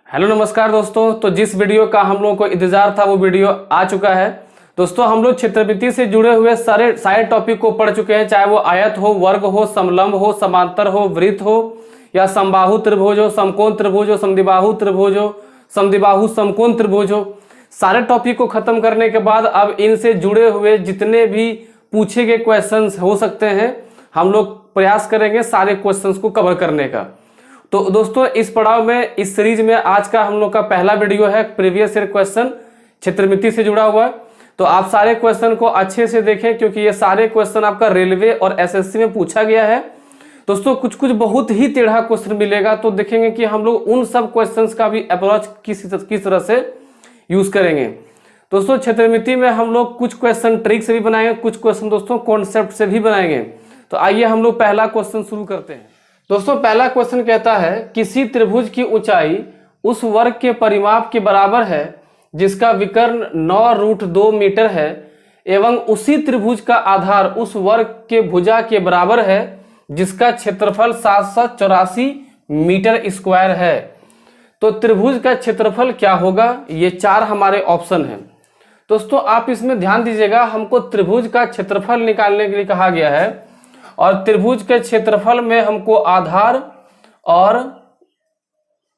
Hello नमस्कार दोस्तों। तो जिस वीडियो का हम लोगों को इंतजार था वो वीडियो आ चुका है। दोस्तों हम लोग क्षेत्रवृत्ति से जुड़े हुए सारे टॉपिक को पढ़ चुके हैं, चाहे वो आयत हो, वर्ग हो, समलंब हो, समांतर हो, वृत्त हो या समबाहु त्रिभुज हो, समकोण त्रिभुज हो, समद्विबाहु त्रिभुज हो, समद्विबाहु समकोण त्रिभुज हो। सारे टॉपिक को खत्म करने के बाद अब इनसे जुड़े हुए जितने भी पूछे गए क्वेश्चंस हो सकते हैं हम लोग प्रयास करेंगे सारे क्वेश्चंस को कवर करने का। तो दोस्तों इस पड़ाव में, इस सीरीज में आज का हम लोग का पहला वीडियो है प्रीवियस ईयर क्वेश्चन क्षेत्रवृत्ति से जुड़ा हुआ। तो आप सारे क्वेश्चन को अच्छे से देखें क्योंकि ये सारे क्वेश्चन आपका रेलवे और एसएससी में पूछा गया है। दोस्तों कुछ कुछ बहुत ही टेढ़ा क्वेश्चन मिलेगा, तो देखेंगे कि हम लोग उन सब क्वेश्चंस का भी अप्रोच किस तरह से यूज करेंगे। दोस्तों क्षेत्रवृत्ति में हम लोग कुछ क्वेश्चन ट्रिक से भी बनाएंगे, कुछ क्वेश्चन दोस्तों कॉन्सेप्ट से भी बनाएंगे। तो आइए हम लोग पहला क्वेश्चन शुरू करते हैं। दोस्तों पहला क्वेश्चन कहता है किसी त्रिभुज की ऊंचाई उस वर्ग के परिमाप के बराबर है जिसका विकर्ण 9√2 मीटर है एवं उसी त्रिभुज का आधार उस वर्ग के भुजा के बराबर है जिसका क्षेत्रफल 784 मीटर स्क्वायर है। तो त्रिभुज का क्षेत्रफल क्या होगा? ये चार हमारे ऑप्शन हैं। दोस्तों आप इसमें ध्यान दीजिएगा, हमको त्रिभुज का क्षेत्रफल निकालने के लिए कहा गया है और त्रिभुज के क्षेत्रफल में हमको आधार और,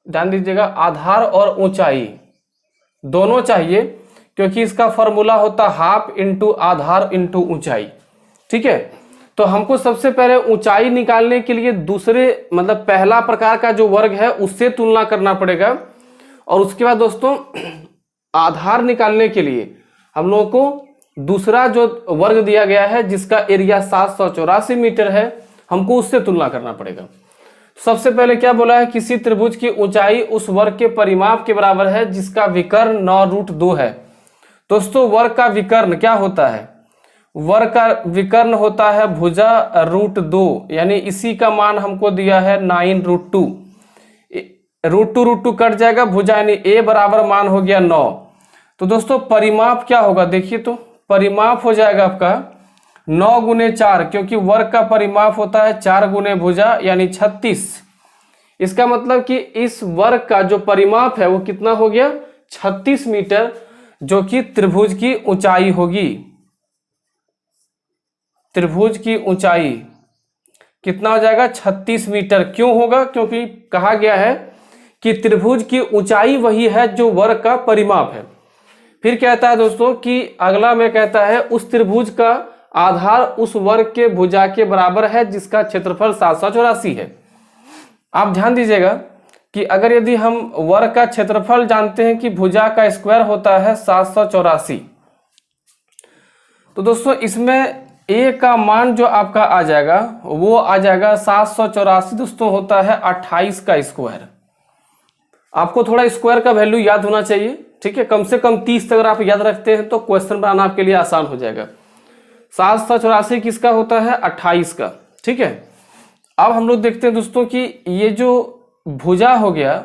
ध्यान दीजिएगा, आधार और ऊंचाई दोनों चाहिए क्योंकि इसका फॉर्मूला होता हाफ इंटू आधार इंटू ऊंचाई। ठीक है, तो हमको सबसे पहले ऊंचाई निकालने के लिए दूसरे मतलब पहला प्रकार का जो वर्ग है उससे तुलना करना पड़ेगा और उसके बाद दोस्तों आधार निकालने के लिए हम लोगों को दूसरा जो वर्ग दिया गया है जिसका एरिया 784 मीटर है हमको उससे तुलना करना पड़ेगा। सबसे पहले क्या बोला है? किसी त्रिभुज की ऊंचाई उस वर्ग के परिमाप के बराबर है जिसका विकर्ण 9√2 है। दोस्तों वर्ग का विकर्ण क्या होता है? वर्ग का विकर्ण होता है भुजा √2, यानी इसी का मान हमको दिया है 9√2। √2 कट जाएगा, भुजा यानी a बराबर मान हो गया 9। तो दोस्तों परिमाप क्या होगा? देखिए तो परिमाप हो जाएगा आपका 9 गुने 4, क्योंकि वर्ग का परिमाप होता है 4 गुने भुजा यानी 36। इसका मतलब कि इस वर्ग का जो परिमाप है वो कितना हो गया? 36 मीटर, जो कि त्रिभुज की ऊंचाई होगी। त्रिभुज की ऊंचाई कितना हो जाएगा? 36 मीटर। क्यों होगा? क्योंकि कहा गया है कि त्रिभुज की ऊंचाई वही है जो वर्ग का परिमाप है। फिर कहता है दोस्तों कि अगला में कहता है उस त्रिभुज का आधार उस वर्ग के भुजा के बराबर है जिसका क्षेत्रफल 784 है। आप ध्यान दीजिएगा कि अगर यदि हम वर्ग का क्षेत्रफल जानते हैं कि भुजा का स्क्वायर होता है 784, तो दोस्तों इसमें a का मान जो आपका आ जाएगा वो आ जाएगा 784 दोस्तों होता है 28 का स्क्वायर। आपको थोड़ा स्क्वायर का वैल्यू याद होना चाहिए, ठीक है, कम से कम 30 अगर आप याद रखते हैं तो क्वेश्चन बनाना आपके लिए आसान हो जाएगा। 784 किसका होता है? 28 का। ठीक है, अब हम लोग देखते हैं दोस्तों कि ये जो भुजा हो गया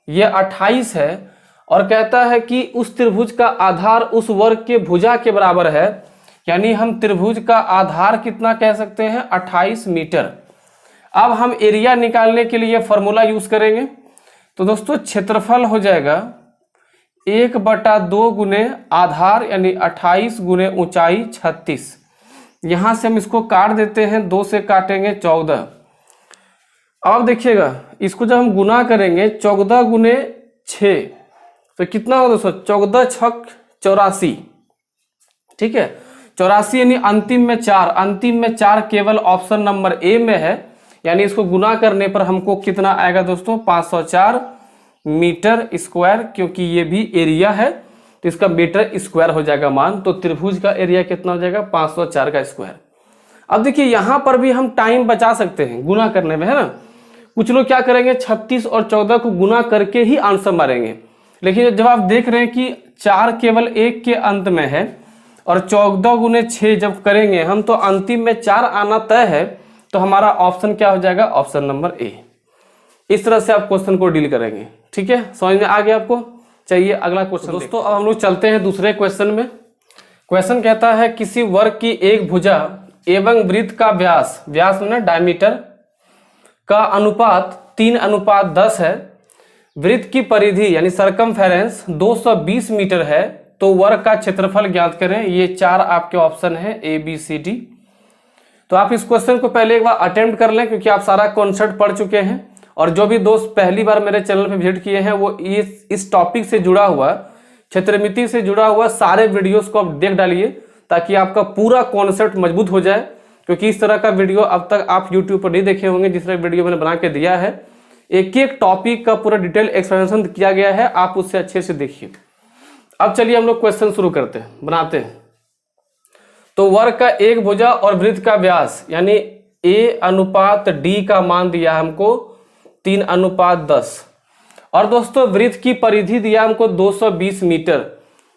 ये 28 है और कहता है कि उस त्रिभुज का आधार उस वर्ग के भुजा के बराबर है, यानी हम त्रिभुज का आधार कितना कह सकते हैं? 28 मीटर। अब हम एरिया निकालने के लिए फॉर्मूला यूज करेंगे। तो दोस्तों क्षेत्रफल हो जाएगा 1/2 गुने आधार यानी 28 गुने ऊंचाई 36। यहां से हम इसको काट देते हैं, 2 से काटेंगे 14। अब देखिएगा इसको जब हम गुना करेंगे 14 गुने 6 तो कितना होगा दोस्तों? 14 छक 84। ठीक है, 84 यानी अंतिम में 4, अंतिम में 4 केवल ऑप्शन नंबर ए में है, यानी इसको गुना करने पर हमको कितना आएगा दोस्तों? 504 मीटर स्क्वायर, क्योंकि ये भी एरिया है तो इसका मीटर स्क्वायर हो जाएगा मान। तो त्रिभुज का एरिया कितना हो जाएगा? 504 का स्क्वायर। अब देखिए यहां पर भी हम टाइम बचा सकते हैं गुना करने में, है ना। कुछ लोग क्या करेंगे 36 और 14 को गुना करके ही आंसर मारेंगे, लेकिन जब आप देख रहे हैं कि 4 केवल 1 के अंत में है और 14 गुने 6 जब करेंगे हम तो अंतिम में 4 आना तय है, तो हमारा ऑप्शन क्या हो जाएगा? Option number A. इस तरह से आप क्वेश्चन को डील करेंगे। ठीक है, समझ में आ गया आपको? चाहिए अगला क्वेश्चन। दोस्तों अब हम लोग चलते हैं दूसरे क्वेश्चन में। क्वेश्चन कहता है किसी वर्ग की एक भुजा एवं वृत्त का व्यास, व्यास में डायमीटर का अनुपात 3:10 है वृत्त की परिधि यानी सरकमफेरेंस 220 मीटर है तो वर्ग का क्षेत्रफल ज्ञात करें। ये 4 आपके ऑप्शन है ABCD। तो आप इस क्वेश्चन को पहले एक बार अटेम्प्ट कर लें क्योंकि आप सारा कॉन्सेप्ट पढ़ चुके हैं, और जो भी दोस्त पहली बार मेरे चैनल पे विजिट किए हैं वो इस टॉपिक से जुड़ा हुआ, क्षेत्रमिति से जुड़ा हुआ सारे वीडियोस को आप देख डालिए ताकि आपका पूरा कॉन्सेप्ट मजबूत हो जाए, क्योंकि इस तरह का वीडियो अब तक आप यूट्यूब पर नहीं देखे होंगे। जिस तरह वीडियो मैंने बना के दिया है, एक एक टॉपिक का पूरा डिटेल एक्सप्लेनेशन किया गया है, आप उससे अच्छे से देखिए। अब चलिए हम लोग क्वेश्चन शुरू करते हैं, बनाते हैं। तो वर्ग का एक भुजा और वृत्त का व्यास यानी A/D का मान दिया हमको 3:10, और दोस्तों वृत्त की परिधि दिया हमको 220 मीटर।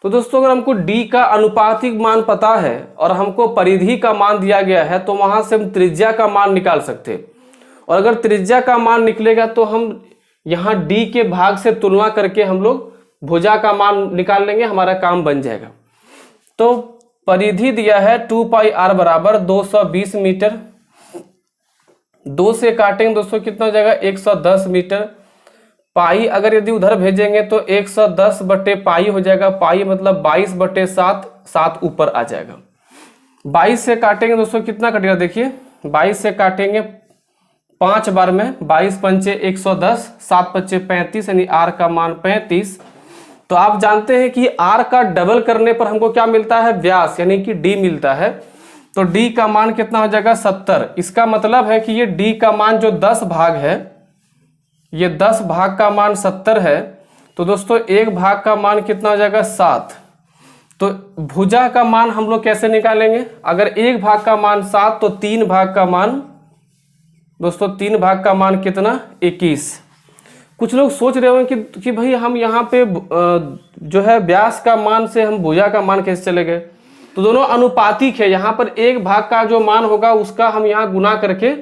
तो दोस्तों अगर हमको D का अनुपातिक मान पता है और हमको परिधि का मान दिया गया है तो वहां से हम त्रिज्या का मान निकाल सकते हैं, और अगर त्रिज्या का मान निकलेगा तो हम यहाँ D के भाग से तुलना करके हम लोग भुजा का मान निकाल लेंगे, हमारा काम बन जाएगा। तो परिधि दिया है 2πr बराबर 220 मीटर, 2 से काटेंगे दोस्तों कितना हो जाएगा 110 मीटर। पाई अगर यदि उधर भेजेंगे तो 110 बटे पाई हो जाएगा, पाई मतलब 22/7, 7 ऊपर आ जाएगा। 22 से काटेंगे दोस्तों कितना कटेगा, देखिए 22 से काटेंगे 5 बार में, 22 पंचे 110, 7 पंचे 35 यानी R का मान 35। तो आप जानते हैं कि R का डबल करने पर हमको क्या मिलता है, व्यास यानी कि D मिलता है। तो D का मान कितना हो जाएगा 70। इसका मतलब है कि ये D का मान जो 10 भाग है, ये 10 भाग का मान 70 है। तो दोस्तों एक भाग का मान कितना हो जाएगा 7। तो भुजा का मान हम लोग कैसे निकालेंगे, अगर एक भाग का मान 7 तो 3 भाग का मान दोस्तों 3 भाग का मान कितना 21। कुछ लोग सोच रहे होंगे कि भाई हम यहाँ पे जो है व्यास का मान से हम भुजा का मान कैसे चले गए। तो दोनों अनुपातिक है, यहाँ पर एक भाग का जो मान होगा उसका हम यहाँ गुना करके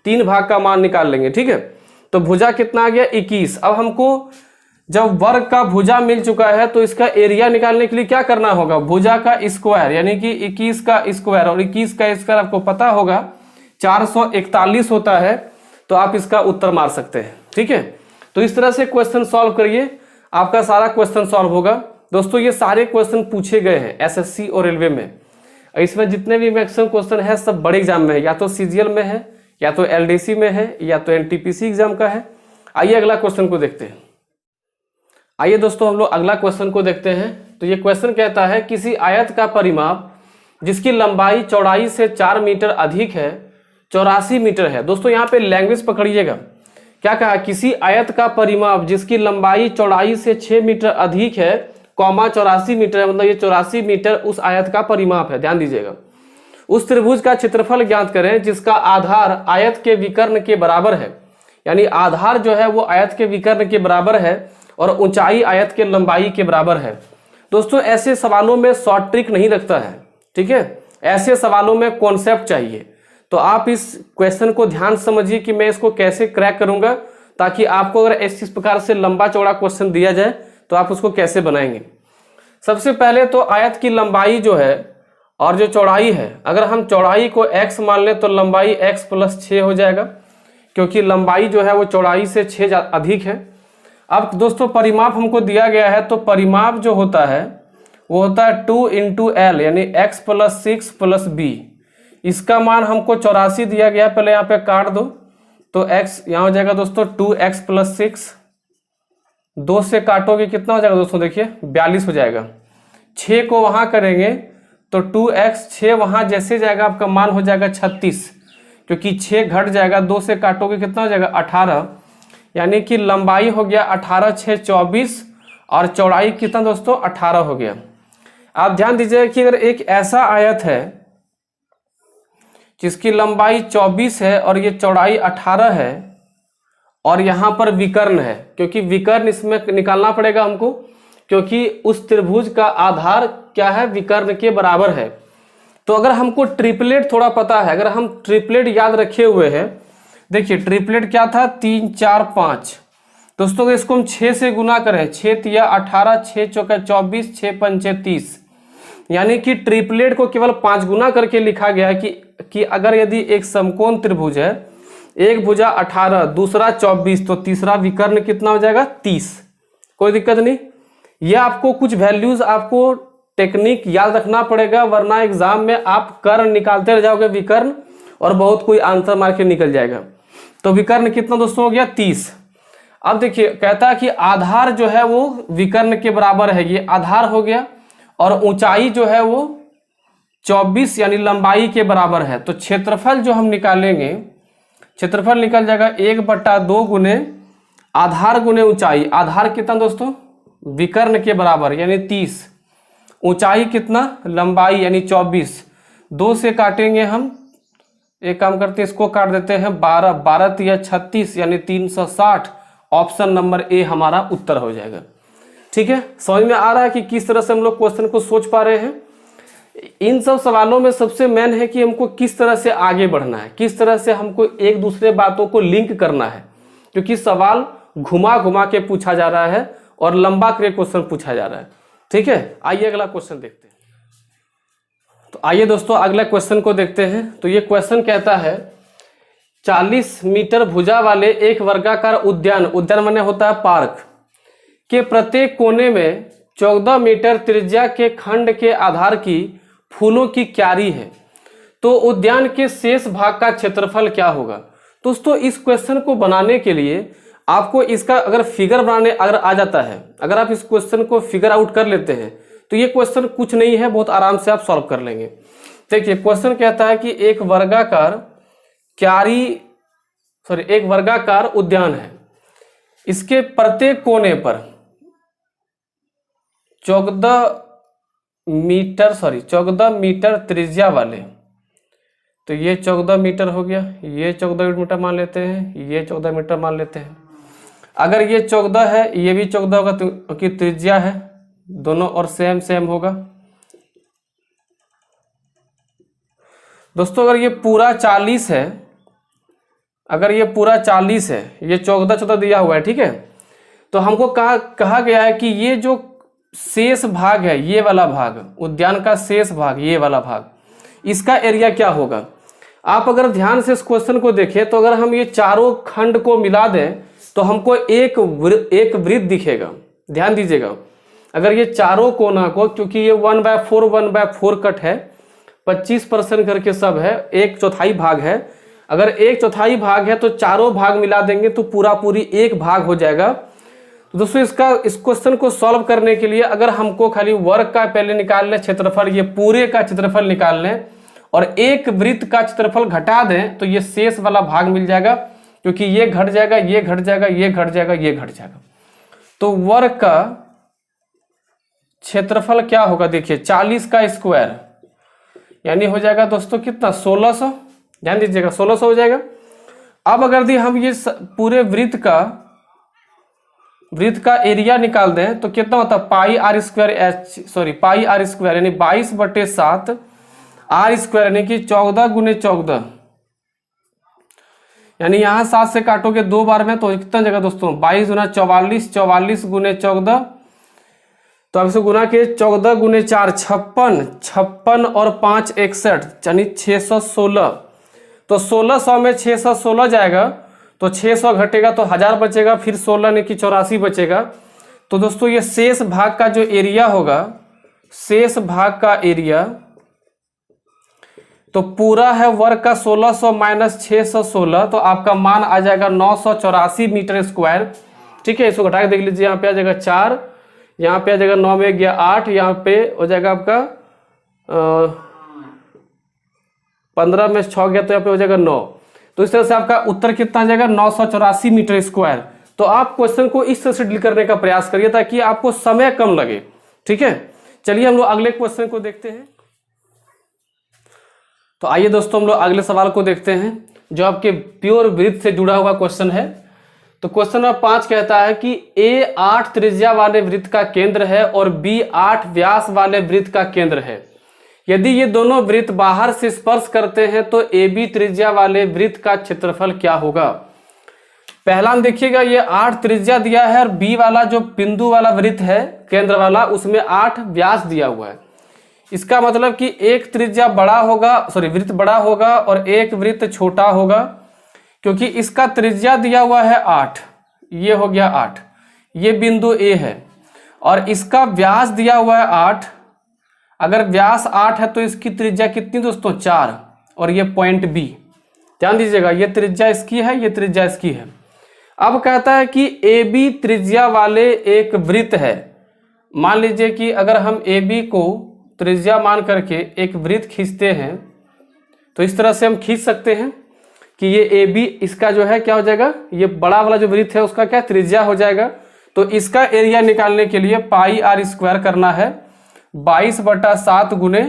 3 भाग का मान निकाल लेंगे, ठीक है। तो भुजा कितना आ गया 21। अब हमको जब वर्ग का भुजा मिल चुका है तो इसका एरिया निकालने के लिए क्या करना होगा, भुजा का स्क्वायर यानी कि 21 का स्क्वायर, और 21 का स्क्वायर आपको पता होगा 441 होता है। तो आप इसका उत्तर मार सकते हैं, ठीक है। तो इस तरह से क्वेश्चन सॉल्व करिए, आपका सारा क्वेश्चन सॉल्व होगा। दोस्तों ये सारे क्वेश्चन पूछे गए हैं SSC और रेलवे में। इसमें जितने भी मैक्सिमम क्वेश्चन है सब बड़े एग्जाम में है, या तो CGL में है, या तो LDC में है, या तो NTPC एग्जाम का है। आइए अगला क्वेश्चन को देखते हैं। आइए दोस्तों हम लोग अगला क्वेश्चन को देखते हैं। तो ये क्वेश्चन कहता है किसी आयत का परिमाप जिसकी लंबाई चौड़ाई से 4 मीटर अधिक है 84 मीटर है। दोस्तों यहाँ पे लैंग्वेज पकड़िएगा, क्या कहा, किसी आयत का परिमाप जिसकी लंबाई चौड़ाई से 6 मीटर अधिक है, 84 मीटर है, मतलब ये 84 मीटर उस आयत का परिमाप है। ध्यान दीजिएगा। उस त्रिभुज का क्षेत्रफल ज्ञात करें जिसका आधार आयत के विकर्ण के बराबर है, यानी आधार जो है वो आयत के विकर्ण के बराबर है और ऊंचाई आयत के लंबाई के बराबर है। दोस्तों ऐसे सवालों में शॉर्ट ट्रिक नहीं रखता है, ठीक है। ऐसे सवालों में कॉन्सेप्ट चाहिए। तो आप इस क्वेश्चन को ध्यान समझिए कि मैं इसको कैसे क्रैक करूंगा, ताकि आपको अगर इस प्रकार से लंबा चौड़ा क्वेश्चन दिया जाए तो आप उसको कैसे बनाएंगे। सबसे पहले तो आयत की लंबाई जो है और जो चौड़ाई है, अगर हम चौड़ाई को x मान लें तो लंबाई x + 6 हो जाएगा, क्योंकि लंबाई जो है वो चौड़ाई से 6 अधिक है। अब दोस्तों परिमाप हमको दिया गया है, तो परिमाप जो होता है वो होता है 2 × L यानी x + 6 + b। इसका मान हमको 84 दिया गया, पहले यहाँ पे काट दो तो x यहाँ हो जाएगा दोस्तों 2x + 6, 2 से काटोगे कितना हो जाएगा दोस्तों, देखिए 42 हो जाएगा। 6 को वहां करेंगे तो 2x, 6 वहां जैसे जाएगा आपका मान हो जाएगा 36, क्योंकि 6 घट जाएगा, 2 से काटोगे कितना हो जाएगा 18, यानी कि लंबाई हो गया 18 × 6 = 24 और चौड़ाई कितना दोस्तों 18 हो गया। आप ध्यान दीजिए कि अगर एक ऐसा आयत है जिसकी लंबाई 24 है और ये चौड़ाई 18 है और यहाँ पर विकर्ण है, क्योंकि विकर्ण इसमें निकालना पड़ेगा हमको, क्योंकि उस त्रिभुज का आधार क्या है, विकर्ण के बराबर है। तो अगर हमको ट्रिपलेट थोड़ा पता है, अगर हम ट्रिपलेट याद रखे हुए हैं, देखिए ट्रिपलेट क्या था 3 4 5। दोस्तों अगर इसको हम 6 से गुना करें, 6 × 3 = 18, 6 × 4 = 24, 6 × 5 = 30, यानी कि ट्रिपलेट को केवल 5 गुना करके लिखा गया है कि अगर यदि एक समकोण त्रिभुज है, एक भुजा 18, दूसरा 24, तो तीसरा विकर्ण कितना हो जाएगा 30। कोई दिक्कत नहीं। ये आपको कुछ वैल्यूज आपको टेक्निक याद रखना पड़ेगा, वरना एग्जाम में आप कर्ण निकालते रह जाओगे विकर्ण और बहुत कोई आंसर मार के निकल जाएगा। तो विकर्ण कितना दोस्तों हो गया 30। अब देखिए कहता है कि आधार जो है वो विकर्ण के बराबर है, ये आधार हो गया, और ऊंचाई जो है वो 24 यानी लंबाई के बराबर है। तो क्षेत्रफल जो हम निकालेंगे, क्षेत्रफल निकल जाएगा 1/2 गुने आधार गुने ऊंचाई। आधार कितना दोस्तों विकर्ण के बराबर यानी 30, ऊंचाई कितना लंबाई यानी 24। 2 से काटेंगे हम, एक काम करते हैं इसको काट देते हैं 12, 12 या 36 यानी 360। ऑप्शन नंबर ए हमारा उत्तर हो जाएगा। ठीक है, समझ में आ रहा है कि किस तरह से हम लोग क्वेश्चन को सोच पा रहे हैं। इन सब सवालों में सबसे मेन है कि हमको किस तरह से आगे बढ़ना है, किस तरह से हमको एक दूसरे बातों को लिंक करना है, क्योंकि सवाल घुमा घुमा के पूछा जा रहा है और लंबा करके क्वेश्चन पूछा जा रहा है। ठीक है, आइए अगला क्वेश्चन देखते हैं। तो आइए दोस्तों अगला क्वेश्चन को देखते हैं। तो ये क्वेश्चन कहता है 40 मीटर भुजा वाले एक वर्गाकार उद्यान, उद्यान माने होता है पार्क, के प्रत्येक कोने में 14 मीटर त्रिज्या के खंड के आधार की फूलों की क्यारी है, तो उद्यान के शेष भाग का क्षेत्रफल क्या होगा। दोस्तों इस क्वेश्चन को बनाने के लिए आपको इसका अगर फिगर बनाने अगर आ जाता है, अगर आप इस क्वेश्चन को फिगर आउट कर लेते हैं तो ये क्वेश्चन कुछ नहीं है, बहुत आराम से आप सॉल्व कर लेंगे। देखिए क्वेश्चन कहता है कि एक वर्गाकार उद्यान है, इसके प्रत्येक कोने पर 14 मीटर त्रिज्या वाले, तो ये 14 मीटर हो गया, ये 14 मीटर मान लेते हैं, ये 14 मीटर मान लेते हैं। अगर ये 14 है ये भी 14 होगा क्योंकि त्रिज्या है, दोनों और सेम सेम होगा। दोस्तों अगर ये पूरा 40 है, अगर ये पूरा 40 है, ये 14 दिया हुआ है, ठीक है, तो हमको कहा गया है कि ये जो शेष भाग है, ये वाला भाग, उद्यान का शेष भाग, ये वाला भाग, इसका एरिया क्या होगा। आप अगर ध्यान से इस क्वेश्चन को देखें तो अगर हम ये चारों खंड को मिला दें तो हमको एक वृत्त दिखेगा। ध्यान दीजिएगा, अगर ये चारों कोना को, क्योंकि ये 1/4 कट है, 25% करके सब है, 1/4 भाग है, अगर 1/4 भाग है तो चारों भाग मिला देंगे तो पूरी एक भाग हो जाएगा। तो दोस्तों इस क्वेश्चन को सॉल्व करने के लिए अगर हमको खाली वर्ग का पहले निकाल लें क्षेत्रफल, ये पूरे का क्षेत्रफल निकाल लें और एक वृत्त का क्षेत्रफल घटा दें तो ये शेष वाला भाग मिल जाएगा, क्योंकि ये घट जाएगा, ये घट जाएगा, ये घट जाएगा, ये घट जाएगा। तो वर्ग का क्षेत्रफल क्या होगा, देखिए 40 का स्क्वायर यानी हो जाएगा दोस्तों कितना 1600। ध्यान दीजिएगा 1600 हो जाएगा। अब अगर हम ये पूरे वृत्त का एरिया निकाल दें तो कितना होता है पाई आर स्क्वायर यानी 22/7 आर स्क्वायर यानी कि 14 गुने 14, यानी यहाँ 7 से काटोगे 2 बार में तो कितना जगह दोस्तों 22 गुना 44, 44 गुने 14, तो अब इसे गुना के 14 गुने 4 56, 56 और 5 61 यानी 616। तो 1600 में 616 जाएगा तो 600 घटेगा तो 1000 बचेगा, फिर 16 यानी कि 84 बचेगा। तो दोस्तों ये शेष भाग का जो एरिया होगा, शेष भाग का एरिया तो पूरा है वर्ग का 1600 माइनस 616, तो आपका मान आ जाएगा 984 मीटर स्क्वायर। ठीक है, इसको घटा के देख लीजिए, यहाँ पे आ जाएगा 4, यहाँ पे आ जाएगा 9 में गया 8, यहाँ पे हो जाएगा आपका 15 में 6 गया तो यहाँ पे हो जाएगा 9। तो इस तरह से आपका उत्तर कितना आ जाएगा 984 मीटर स्क्वायर। तो आप क्वेश्चन को इस तरह से डील करने का प्रयास करिए ताकि आपको समय कम लगे। ठीक है, चलिए हम लोग अगले क्वेश्चन को देखते हैं। तो आइए दोस्तों हम लोग अगले सवाल को देखते हैं जो आपके प्योर वृत्त से जुड़ा हुआ क्वेश्चन है। तो क्वेश्चन नंबर 5 कहता है कि ए 8 त्रिज्या वाले वृत्त का केंद्र है और बी 8 व्यास वाले वृत्त का केंद्र है। यदि ये दोनों वृत्त बाहर से स्पर्श करते हैं तो ए बी त्रिज्या वाले वृत्त का क्षेत्रफल क्या होगा। पहला हम देखिएगा, ये 8 त्रिज्या दिया है और बी वाला जो बिंदु वाला वृत्त है केंद्र वाला, उसमें 8 व्यास दिया हुआ है। इसका मतलब कि एक त्रिज्या बड़ा होगा, वृत्त बड़ा होगा और एक वृत्त छोटा होगा। क्योंकि इसका त्रिज्या दिया हुआ है 8, ये हो गया 8, ये बिंदु ए है, और इसका व्यास दिया हुआ है 8। अगर व्यास 8 है तो इसकी त्रिज्या कितनी दोस्तों, 4, और ये पॉइंट बी, ध्यान दीजिएगा, ये त्रिज्या इसकी है, ये त्रिज्या इसकी है। अब कहता है कि ए बी त्रिज्या वाले एक वृत्त है। मान लीजिए कि अगर हम ए बी को त्रिज्या मान करके एक वृत्त खींचते हैं, तो इस तरह से हम खींच सकते हैं कि ये ए बी, इसका जो है क्या हो जाएगा, ये बड़ा वाला जो वृत्त है उसका क्या त्रिज्या हो जाएगा। तो इसका एरिया निकालने के लिए पाई आर स्क्वायर करना है, 22/7 गुने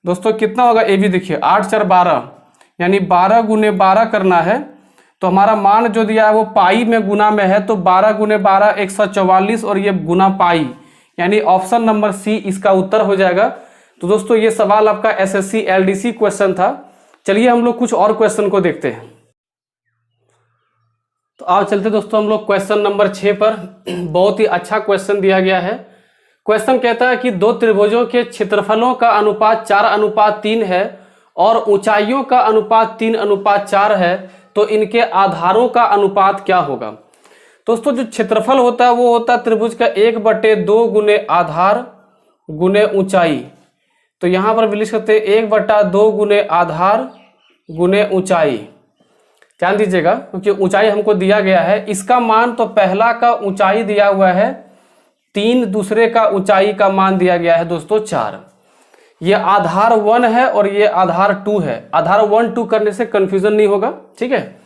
दोस्तों कितना होगा, ए बी देखिए 8 4 12, यानी 12 गुने 12 करना है। तो हमारा मान जो दिया है वो पाई में गुना में है, तो 12 गुने 12 144, और ये गुना पाई, यानी ऑप्शन नंबर सी इसका उत्तर हो जाएगा। तो दोस्तों ये सवाल आपका एसएससी एलडीसी क्वेश्चन था। चलिए हम लोग कुछ और क्वेश्चन को देखते हैं। तो आओ चलते दोस्तों हम लोग क्वेश्चन नंबर 6 पर। बहुत ही अच्छा क्वेश्चन दिया गया है। क्वेश्चन कहता है कि दो त्रिभुजों के क्षेत्रफलों का अनुपात 4:3 है और ऊंचाइयों का अनुपात 3:4 है, तो इनके आधारों का अनुपात क्या होगा। दोस्तों जो क्षेत्रफल होता है वो होता है त्रिभुज का 1/2 गुने आधार गुने ऊंचाई। तो यहां पर भी लिख सकते हैं 1/2 गुने आधार गुने ऊंचाई। ध्यान दीजिएगा क्योंकि ऊंचाई हमको दिया गया है। इसका मान तो पहला का ऊंचाई दिया हुआ है 3, दूसरे का ऊंचाई का मान दिया गया है दोस्तों 4। ये आधार 1 है और ये आधार 2 है। आधार 1 2 करने से कंफ्यूजन नहीं होगा, ठीक है।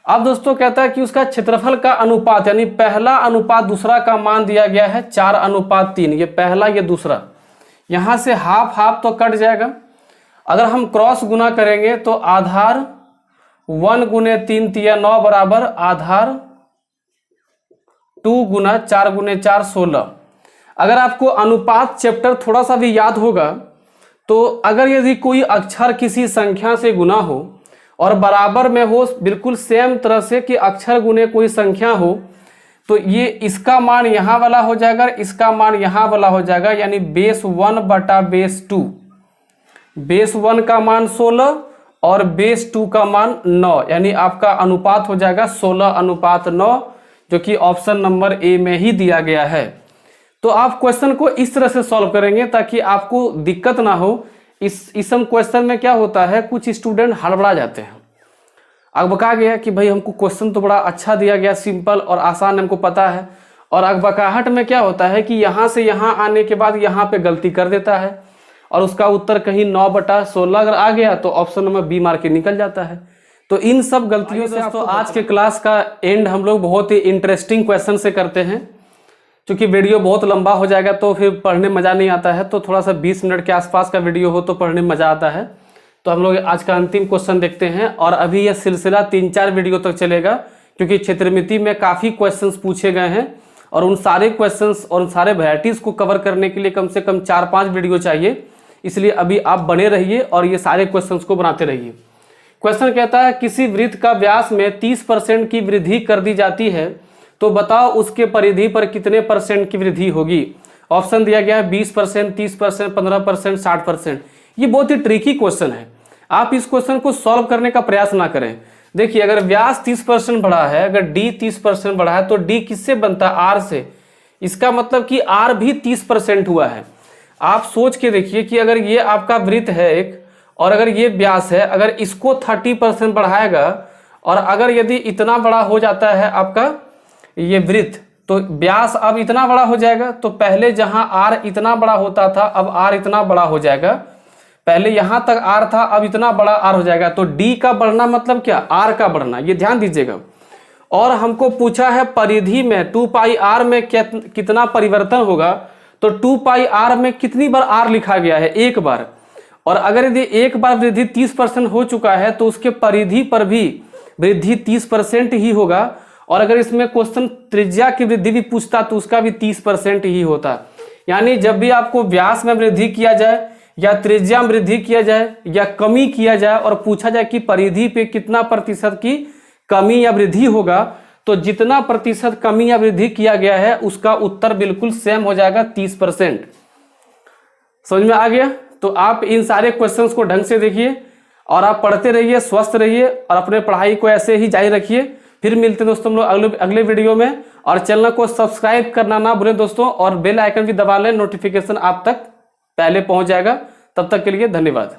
अब दोस्तों कहता है कि उसका क्षेत्रफल का अनुपात, यानी पहला अनुपात दूसरा का मान दिया गया है 4:3। ये पहला ये दूसरा, यहां से हाफ हाफ तो कट जाएगा। अगर हम क्रॉस गुना करेंगे तो आधार 1 गुने 3 3 9 बराबर आधार 2 गुना 4 गुने 4 16। अगर आपको अनुपात चैप्टर थोड़ा सा भी याद होगा तो अगर यदि कोई अक्षर किसी संख्या से गुना हो और बराबर में हो, बिल्कुल सेम तरह से कि अक्षर गुने कोई संख्या हो, तो ये इसका मान यहाँ वाला हो जाएगा, इसका मान यहाँ वाला हो जाएगा, यानी बेस 1 बटा बेस 2। बेस 1 का मान 16 और बेस 2 का मान 9, यानी आपका अनुपात हो जाएगा 16:9, जो कि ऑप्शन नंबर ए में ही दिया गया है। तो आप क्वेश्चन को इस तरह से सॉल्व करेंगे ताकि आपको दिक्कत ना हो। इस क्वेश्चन में क्या होता है, कुछ स्टूडेंट हड़बड़ा जाते हैं। अगबका गया कि भाई हमको क्वेश्चन तो बड़ा अच्छा दिया गया, सिंपल और आसान हमको पता है, और अगबकाहट में क्या होता है कि यहाँ से यहाँ आने के बाद यहाँ पे गलती कर देता है और उसका उत्तर कहीं 9/16 अगर आ गया तो ऑप्शन नंबर बी मार के निकल जाता है। तो इन सब गलतियों से दोस्तों आज के क्लास का एंड हम लोग बहुत ही इंटरेस्टिंग क्वेश्चन से करते हैं। क्योंकि वीडियो बहुत लंबा हो जाएगा तो फिर पढ़ने मज़ा नहीं आता है, तो थोड़ा सा 20 मिनट के आसपास का वीडियो हो तो पढ़ने में मज़ा आता है। तो हम लोग आज का अंतिम क्वेश्चन देखते हैं, और अभी यह सिलसिला 3-4 वीडियो तक चलेगा क्योंकि क्षेत्रमिति में काफ़ी क्वेश्चंस पूछे गए हैं और उन सारे क्वेश्चंस और उन सारे वैरायटीज़ को कवर करने के लिए कम से कम 4-5 वीडियो चाहिए। इसलिए अभी आप बने रहिए और ये सारे क्वेश्चंस को बनाते रहिए। क्वेश्चन कहता है किसी वृत्त का व्यास में 30% की वृद्धि कर दी जाती है, तो बताओ उसके परिधि पर कितने % की वृद्धि होगी। ऑप्शन दिया गया है 20%, 30%, 15%, 60%। ये बहुत ही ट्रिकी क्वेश्चन है, आप इस क्वेश्चन को सॉल्व करने का प्रयास ना करें। देखिए अगर व्यास 30% बढ़ा है, अगर डी 30% बढ़ा है, तो डी किससे बनता है, आर से। इसका मतलब कि आर भी 30% हुआ है। आप सोच के देखिए कि अगर ये आपका वृत्त है एक, और अगर ये व्यास है, अगर इसको 30% बढ़ाएगा, और अगर यदि इतना बड़ा हो जाता है आपका ये वृत्त, तो व्यास अब इतना बड़ा हो जाएगा। तो पहले जहां आर इतना बड़ा होता था, अब आर इतना बड़ा हो जाएगा। पहले यहां तक आर था, अब इतना बड़ा आर हो जाएगा। तो डी का बढ़ना मतलब क्या, आर का बढ़ना, ये ध्यान दीजिएगा। और हमको पूछा है परिधि में 2πr में कितना परिवर्तन होगा, तो 2πr में कितनी बार आर लिखा गया है, एक बार। और अगर यदि एक बार वृद्धि 30% हो चुका है तो उसके परिधि पर भी वृद्धि 30% ही होगा। और अगर इसमें क्वेश्चन त्रिज्या की वृद्धि भी पूछता तो उसका भी 30% ही होता। यानी जब भी आपको व्यास में वृद्धि किया जाए या त्रिज्या में वृद्धि किया जाए या कमी किया जाए और पूछा जाए कि परिधि पे कितना प्रतिशत की कमी या वृद्धि होगा, तो जितना प्रतिशत कमी या वृद्धि किया गया है उसका उत्तर बिल्कुल सेम हो जाएगा 30%। समझ में आ गया। तो आप इन सारे क्वेश्चंस को ढंग से देखिए और आप पढ़ते रहिए, स्वस्थ रहिए और अपने पढ़ाई को ऐसे ही जारी रखिए। फिर मिलते हैं दोस्तों हम लोग अगले वीडियो में। और चैनल को सब्सक्राइब करना ना भूलें दोस्तों, और बेल आइकन भी दबा लें, नोटिफिकेशन आप तक पहले पहुंच जाएगा। तब तक के लिए धन्यवाद।